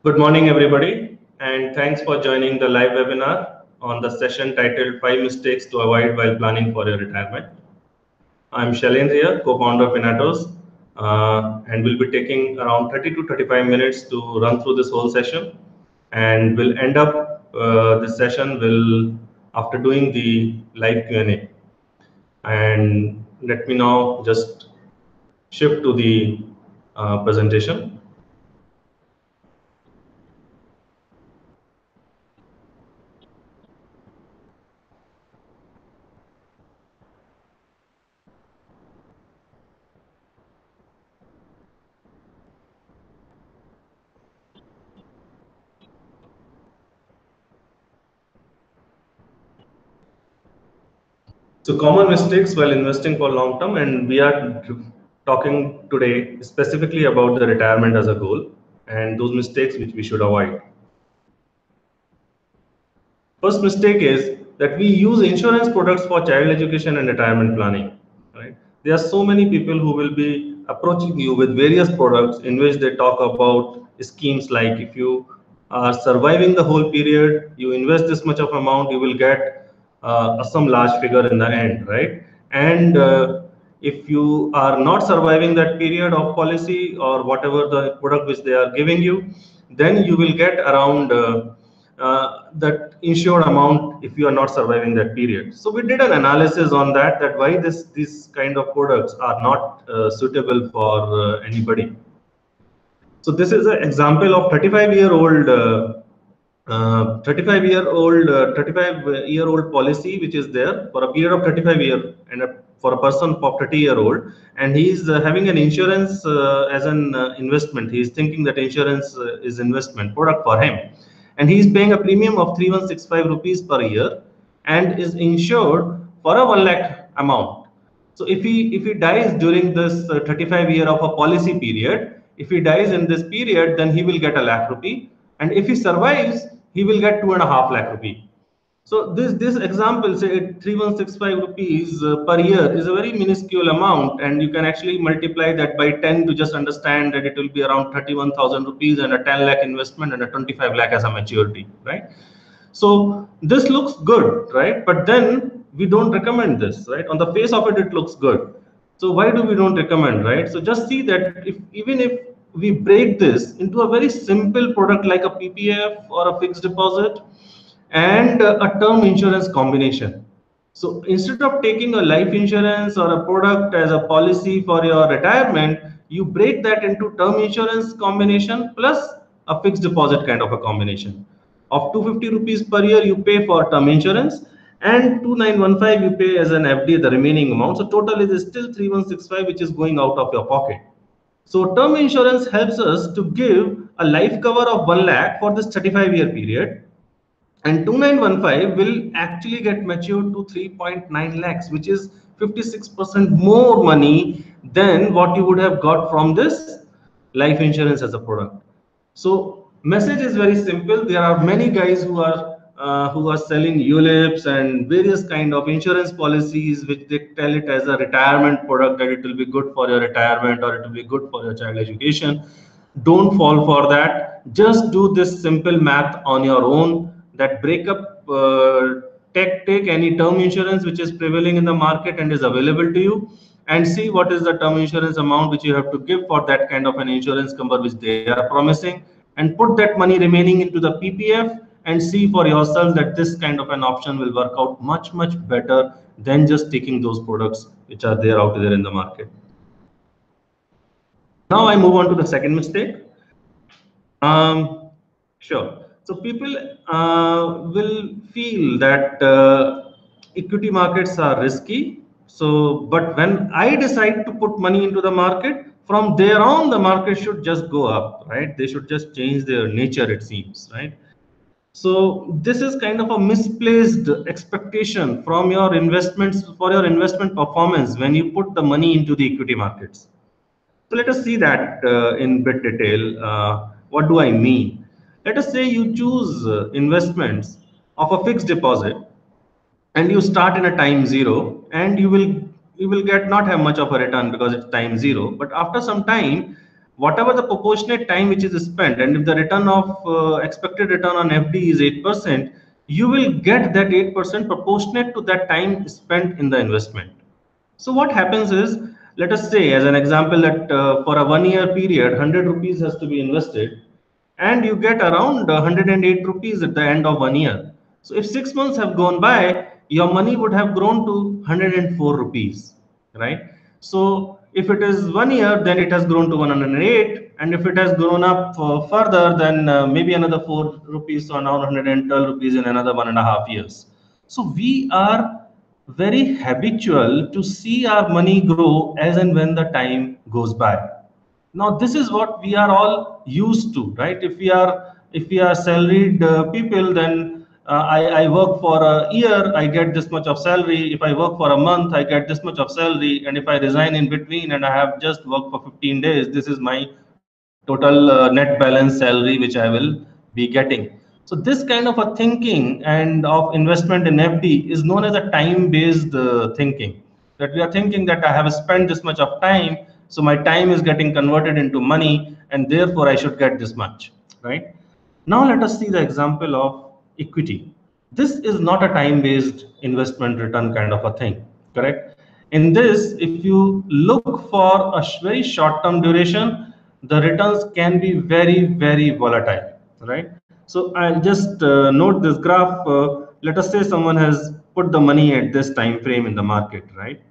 Good morning, everybody, and thanks for joining the live webinar on the session titled 5 Mistakes to Avoid While Planning for Your Retirement. I'm Shailendra, co-founder of Inatos, and we'll be taking around 30 to 35 minutes to run through this whole session. And we'll end up this session after doing the live Q&A. And let me now just shift to the presentation. So common mistakes while investing for long term, and we are talking today specifically about the retirement as a goal and those mistakes which we should avoid. First mistake is that we use insurance products for child education and retirement planning. Right? There are so many people who will be approaching you with various products in which they talk about schemes like if you are surviving the whole period, you invest this much of amount, you will get some large figure in the end, right? And if you are not surviving that period of policy or whatever the product which they are giving you, then you will get around that insured amount if you are not surviving that period. So we did an analysis on that why these kind of products are not suitable for anybody. So this is an example of 35-year-old 35-year-old policy which is there for a period of 35 years and for a person for 30-year-old, and he is having an insurance as an investment. He is thinking that insurance is investment product for him, and he is paying a premium of 3165 rupees per year and is insured for a 1 lakh amount. So if he dies during this 35 year of a policy period, if he dies in this period, then he will get a lakh rupee, and if he survives, he will get 2.5 lakh rupee. So this example, say 3165 rupees per year is a very minuscule amount, and you can actually multiply that by 10 to just understand that it will be around 31,000 rupees and a 10 lakh investment and a 25 lakh as a maturity, right? So this looks good, right? But then we don't recommend this, right? On the face of it, it looks good. So why do we don't recommend, right? So just see that even if we break this into a very simple product like a PPF or a fixed deposit and a term insurance combination. So instead of taking a life insurance or a product as a policy for your retirement, you break that into term insurance combination plus a fixed deposit kind of a combination. Of 250 rupees per year, you pay for term insurance, and 2915 you pay as an FD the remaining amount. So total is still 3165, which is going out of your pocket. So term insurance helps us to give a life cover of 1 lakh for this 35-year period, and 2915 will actually get matured to 3.9 lakhs, which is 56% more money than what you would have got from this life insurance as a product. So message is very simple. There are many guys who are selling ULIPs and various kind of insurance policies which they tell it as a retirement product, that it will be good for your retirement or it will be good for your child education. Don't fall for that. Just do this simple math on your own, that break up, take any term insurance which is prevailing in the market and is available to you, and see what is the term insurance amount which you have to give for that kind of an insurance cover which they are promising, and put that money remaining into the PPF and see for yourself that this kind of an option will work out much better than just taking those products which are there out there in the market. Now I move on to the second mistake. Sure. So people will feel that equity markets are risky. So, but when I decide to put money into the market, from there on, the market should just go up, right? They should just change their nature, it seems, right? So this is kind of a misplaced expectation from your investments, for your investment performance when you put the money into the equity markets. So let us see that in bit detail. What do I mean? Let us say you choose investments of a fixed deposit, and you start in a time zero, and you will get not have much of a return because it's time zero. But after some time, whatever the proportionate time which is spent, and if the return of expected return on FD is 8%, you will get that 8% proportionate to that time spent in the investment. So what happens is, let us say as an example that for a 1 year period, 100 rupees has to be invested, and you get around 108 rupees at the end of 1 year. So if 6 months have gone by, your money would have grown to 104 rupees, right? So if it is 1 year, then it has grown to 108, and if it has grown up further, then maybe another 4 rupees, so now 112 rupees in another 1.5 years. So we are very habitual to see our money grow as and when the time goes by. Now this is what we are all used to, right? If we are salaried people, then I work for a year, I get this much of salary. If I work for a month, I get this much of salary. And if I resign in between and I have just worked for 15 days, this is my total net balance salary which I will be getting. So this kind of a thinking and of investment in FD is known as a time-based thinking. That we are thinking that I have spent this much of time, so my time is getting converted into money, and therefore I should get this much, right? Now let us see the example of equity. This is not a time-based investment return kind of a thing, correct? In this, if you look for a very short-term duration, the returns can be very, very volatile, right? So I'll just note this graph. Let us say someone has put the money at this time frame in the market, right?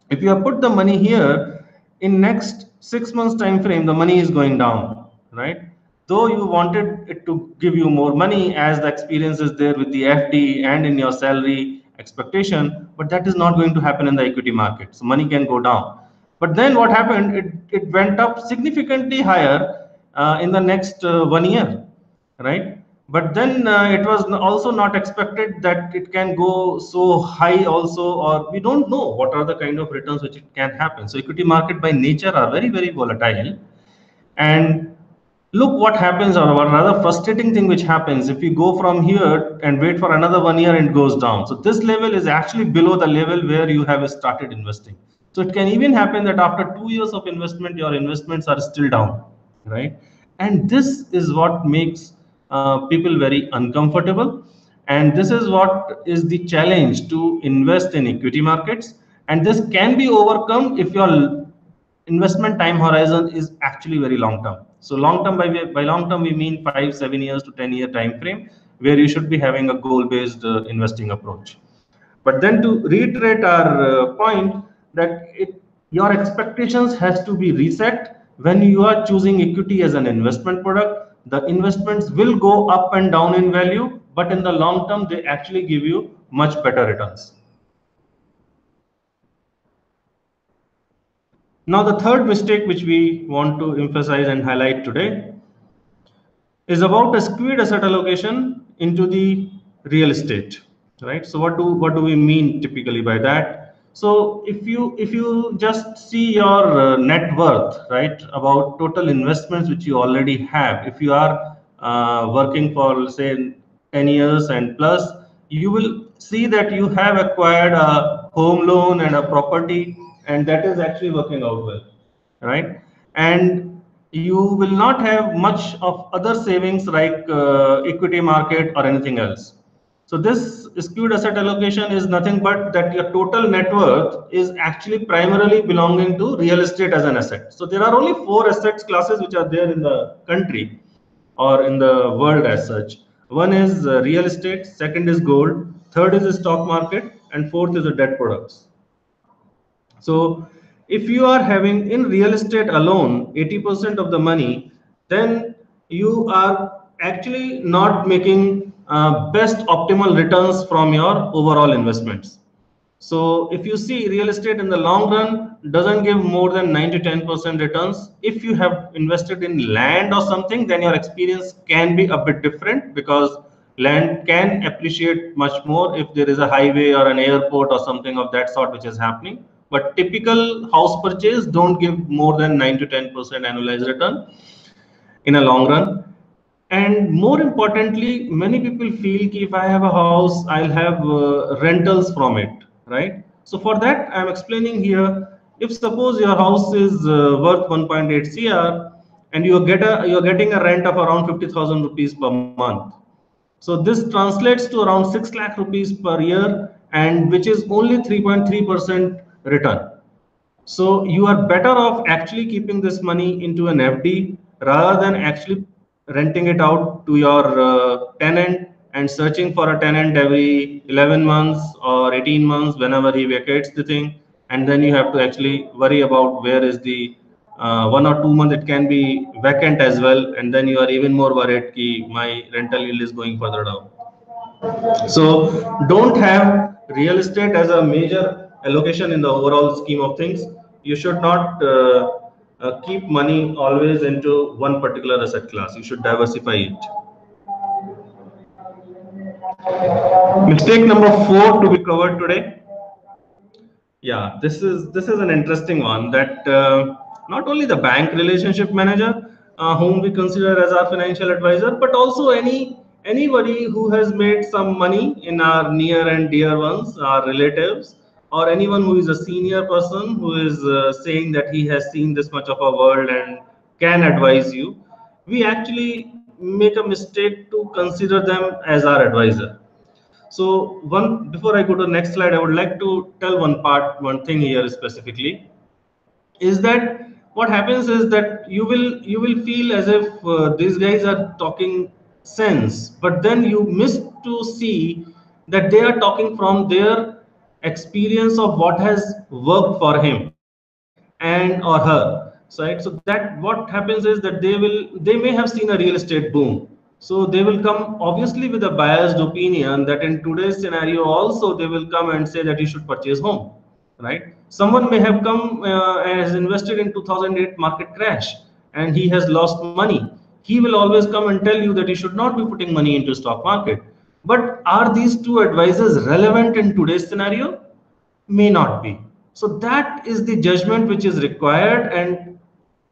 If you have put the money here, in next 6 months time frame, the money is going down, right? Though you wanted it to give you more money as the experience is there with the FD and in your salary expectation, but that is not going to happen in the equity market. So money can go down. But then what happened? It went up significantly higher in the next 1 year, right? But then it was also not expected that it can go so high also, or we don't know what are the kind of returns which it can happen. So equity market by nature are very, very volatile. And look what happens, or rather frustrating thing which happens if you go from here and wait for another 1 year and it goes down. So this level is actually below the level where you have started investing. So it can even happen that after 2 years of investment, your investments are still down, right? And this is what makes people very uncomfortable. And this is what is the challenge to invest in equity markets. And this can be overcome if your investment time horizon is actually very long term. So long term, by long term we mean 5-7 years to 10 year time frame, where you should be having a goal based investing approach. But then to reiterate our point, that your expectations has to be reset when you are choosing equity as an investment product. The investments will go up and down in value, but in the long term they actually give you much better returns. Now, the third mistake which we want to emphasize and highlight today is about a skewed asset allocation into the real estate, right? So what do we mean typically by that? So if you just see your net worth, right, about total investments which you already have, if you are working for say 10 years and plus, you will see that you have acquired a home loan and a property, and that is actually working out well, right? And you will not have much of other savings like equity market or anything else. So this skewed asset allocation is nothing but that your total net worth is actually primarily belonging to real estate as an asset. So there are only 4 assets classes which are there in the country or in the world as such. One is real estate, second is gold, third is the stock market, and fourth is the debt products. So if you are having in real estate alone 80% of the money, then you are actually not making best optimal returns from your overall investments. So if you see real estate in the long run doesn't give more than 9 to 10% returns. If you have invested in land or something, then your experience can be a bit different, because land can appreciate much more if there is a highway or an airport or something of that sort which is happening. But typical house purchase don't give more than 9 to 10% annualized return in a long run. And more importantly, many people feel that if I have a house, I'll have rentals from it, right? So for that, I'm explaining here If suppose your house is worth 1.8 CR and you're getting a rent of around 50,000 rupees per month. So this translates to around 6 lakh rupees per year, and which is only 3.3% return. So you are better off actually keeping this money into an FD rather than actually renting it out to your tenant and searching for a tenant every 11 months or 18 months whenever he vacates the thing. And then you have to actually worry about where is the 1 or 2 months it can be vacant as well. And then you are even more worried that my rental yield is going further down. So don't have real estate as a major allocation in the overall scheme of things. You should not keep money always into one particular asset class. You should diversify it. Mistake number 4 to be covered today. Yeah, this is an interesting one, that not only the bank relationship manager, whom we consider as our financial advisor, but also anybody who has made some money in our near and dear ones, our relatives, or anyone who is a senior person who is saying that he has seen this much of a world and can advise you. We actually make a mistake to consider them as our advisor. So before I go to the next slide, I would like to tell one thing here specifically, is that what happens is that you will feel as if these guys are talking sense, but then you miss to see that they are talking from their experience of what has worked for him and or her. Right? So that what happens is that they may have seen a real estate boom, so they will come obviously with a biased opinion that in today's scenario also they will come and say that you should purchase home, right? Someone may have come and has invested in 2008 market crash and he has lost money. He will always come and tell you that you should not be putting money into stock market. But are these two advisors relevant in today's scenario? May not be. So that is the judgment which is required, and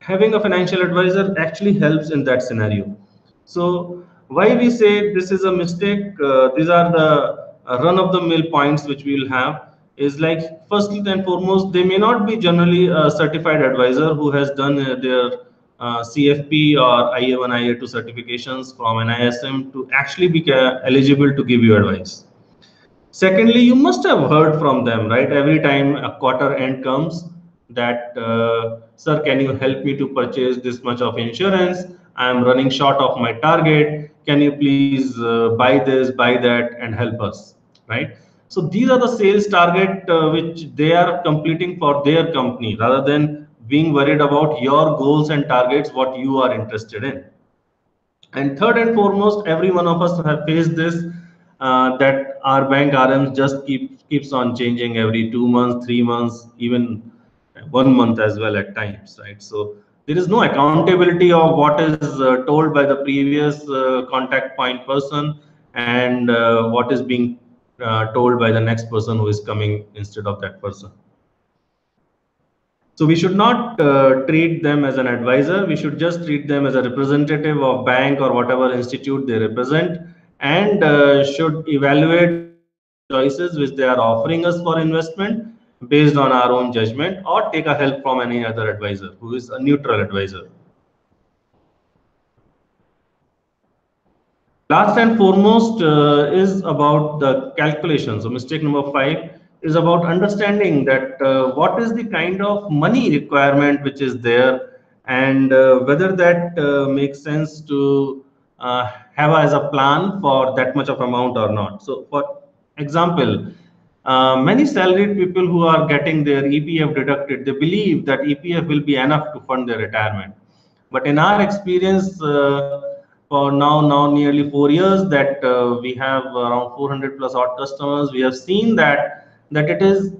having a financial advisor actually helps in that scenario. So why we say this is a mistake, these are the run of the mill points which we will have, is like, firstly and foremost, they may not be generally a certified advisor who has done their CFP or IA1 IA2 certifications from NISM to actually be eligible to give you advice. Secondly, you must have heard from them, right? Every time a quarter end comes, that, sir, can you help me to purchase this much of insurance? I am running short of my target. Can you please buy this, buy that, and help us, right? So these are the sales target which they are completing for their company, rather than being worried about your goals and targets, what you are interested in. And third and foremost, every one of us have faced this, that our bank RMs just keeps on changing every 2 months, 3 months, even 1 month as well at times, right? So there is no accountability of what is told by the previous contact point person and what is being told by the next person who is coming instead of that person. So we should not treat them as an advisor. We should just treat them as a representative of bank or whatever institute they represent, and should evaluate choices which they are offering us for investment based on our own judgment, or take a help from any other advisor who is a neutral advisor. Last and foremost is about the calculation. So mistake number 5 is about understanding that what is the kind of money requirement which is there, and whether that makes sense to have as a plan for that much of amount or not. So for example, many salaried people who are getting their EPF deducted, they believe that EPF will be enough to fund their retirement. But in our experience, for now nearly 4 years that we have around 400 plus odd customers, we have seen that it is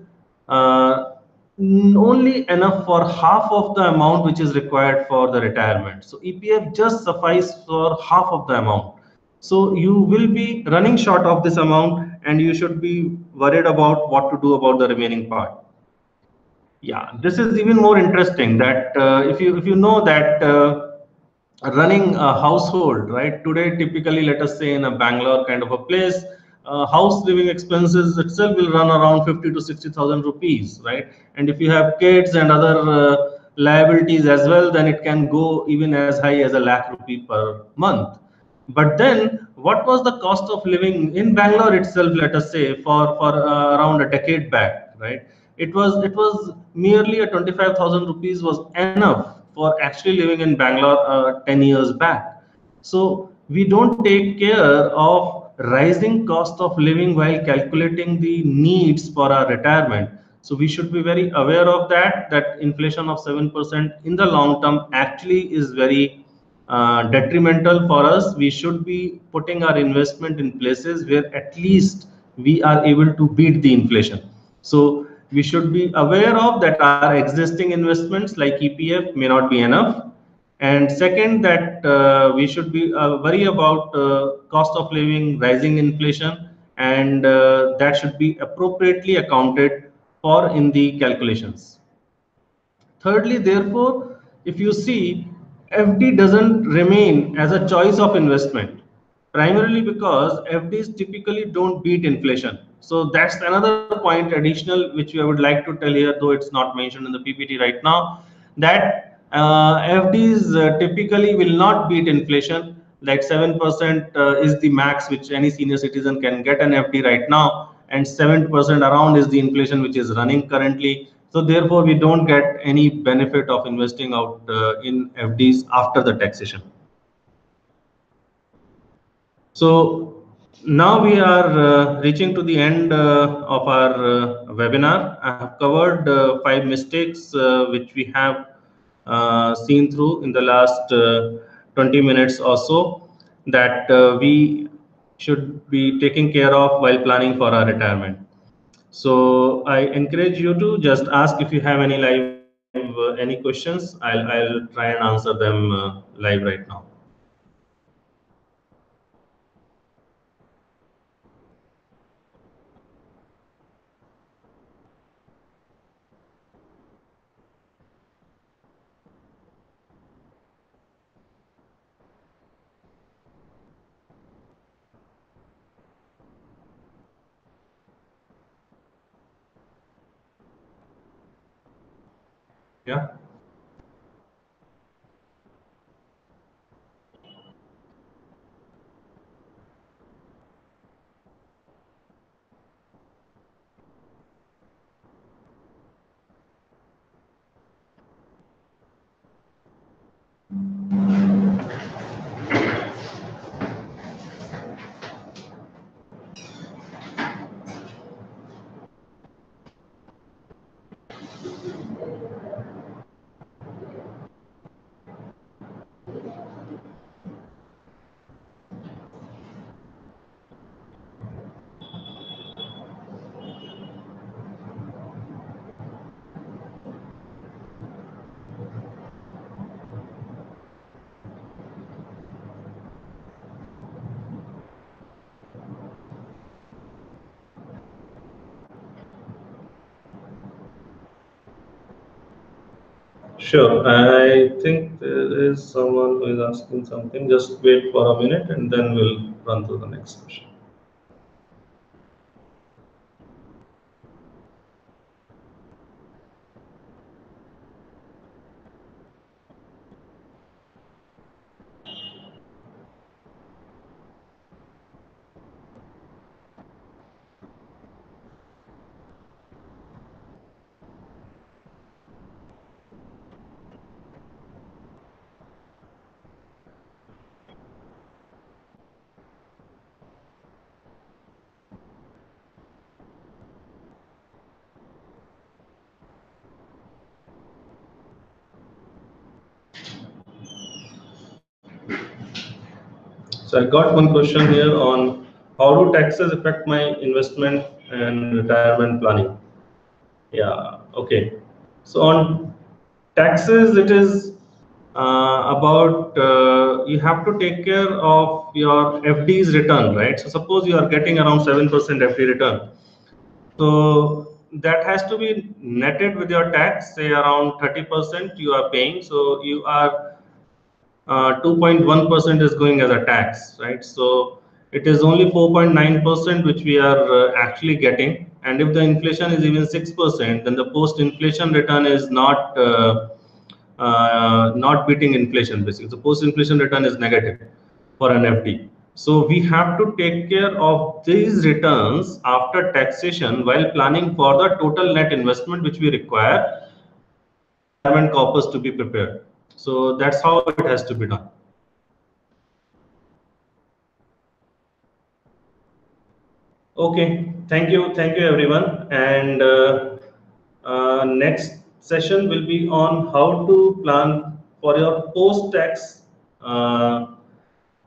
only enough for half of the amount which is required for the retirement. So EPF just suffice for half of the amount. So you will be running short of this amount, and you should be worried about what to do about the remaining part. Yeah, this is even more interesting, that if you know that running a household, right, today typically, let us say in a Bangalore kind of a place, house living expenses itself will run around 50 to 60,000 rupees, right? And if you have kids and other liabilities as well, then it can go even as high as a lakh rupee per month. But then, what was the cost of living in Bangalore itself? Let us say for around a decade back, right? It was merely a 25,000 rupees was enough for actually living in Bangalore 10 years back. So we don't take care of rising cost of living while calculating the needs for our retirement. So we should be very aware of that inflation of 7% in the long term actually is very detrimental for us. We should be putting our investment in places where at least we are able to beat the inflation. So we should be aware of that our existing investments like EPF may not be enough. And second, that we should be worry about cost of living, rising inflation, and that should be appropriately accounted for in the calculations. Thirdly, therefore, if you see, FD doesn't remain as a choice of investment, primarily because FDs typically don't beat inflation. So that's another point additional which I would like to tell here, though it's not mentioned in the PPT right now, that FDs typically will not beat inflation. Like 7% is the max which any senior citizen can get an FD right now, and 7% around is the inflation which is running currently. So therefore, we don't get any benefit of investing out in FDs after the taxation. So now we are reaching to the end of our webinar. I have covered 5 mistakes which we have seen through in the last 20 minutes or so that we should be taking care of while planning for our retirement. So I encourage you to just ask if you have any live any questions. I'll try and answer them live right now. Yeah. Sure. I think there is someone who is asking something. Just wait for a minute and then we'll run to the next question. So I got one question here on how do taxes affect my investment and retirement planning? Yeah, okay. So on taxes, it is about you have to take care of your FD's return, right? So suppose you are getting around 7% FD return. So that has to be netted with your tax, say around 30% you are paying. So you are 2.1% is going as a tax, right? So it is only 4.9% which we are actually getting. And if the inflation is even 6%, then the post-inflation return is not beating inflation. Basically, the post-inflation return is negative for an FD. So we have to take care of these returns after taxation while planning for the total net investment which we require retirement corpus to be prepared. So that's how it has to be done. Okay, thank you everyone. And next session will be on how to plan for your post-tax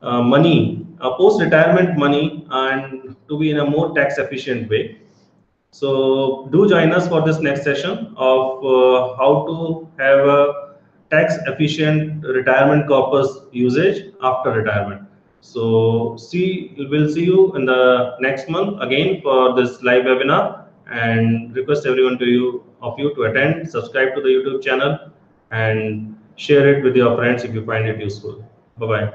money, post-retirement money, and to be in a more tax-efficient way. So do join us for this next session of how to have a tax-efficient retirement corpus usage after retirement. So we'll see you in the next month again for this live webinar, and request everyone of you to attend, subscribe to the YouTube channel, and share it with your friends if you find it useful. Bye bye.